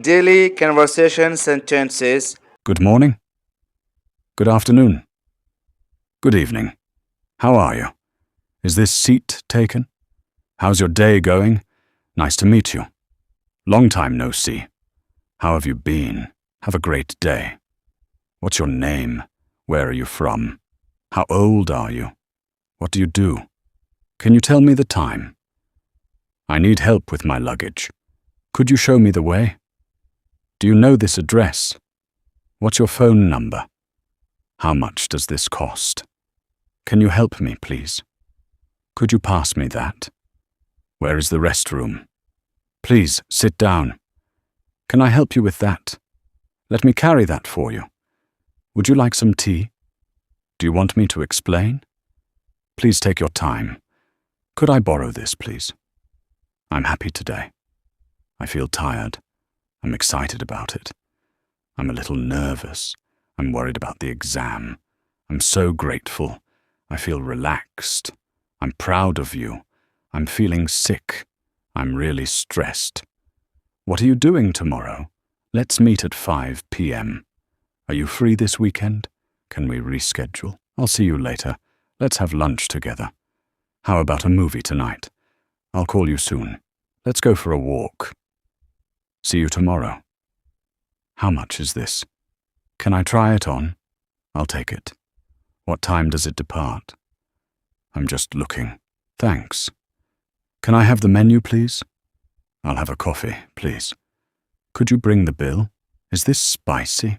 Daily conversation sentences. Good morning. Good afternoon. Good evening. How are you? Is this seat taken? How's your day going? Nice to meet you. Long time no see. How have you been? Have a great day. What's your name? Where are you from? How old are you? What do you do? Can you tell me the time? I need help with my luggage. Could you show me the way? Do you know this address? What's your phone number? How much does this cost? Can you help me, please? Could you pass me that? Where is the restroom? Please, sit down. Can I help you with that? Let me carry that for you. Would you like some tea? Do you want me to explain? Please take your time. Could I borrow this, please? I'm happy today. I feel tired. I'm excited about it. I'm a little nervous. I'm worried about the exam. I'm so grateful. I feel relaxed. I'm proud of you. I'm feeling sick. I'm really stressed. What are you doing tomorrow? Let's meet at 5 p.m. Are you free this weekend? Can we reschedule? I'll see you later. Let's have lunch together. How about a movie tonight? I'll call you soon. Let's go for a walk. See you tomorrow. How much is this? Can I try it on? I'll take it. What time does it depart? I'm just looking. Thanks. Can I have the menu, please? I'll have a coffee, please. Could you bring the bill? Is this spicy?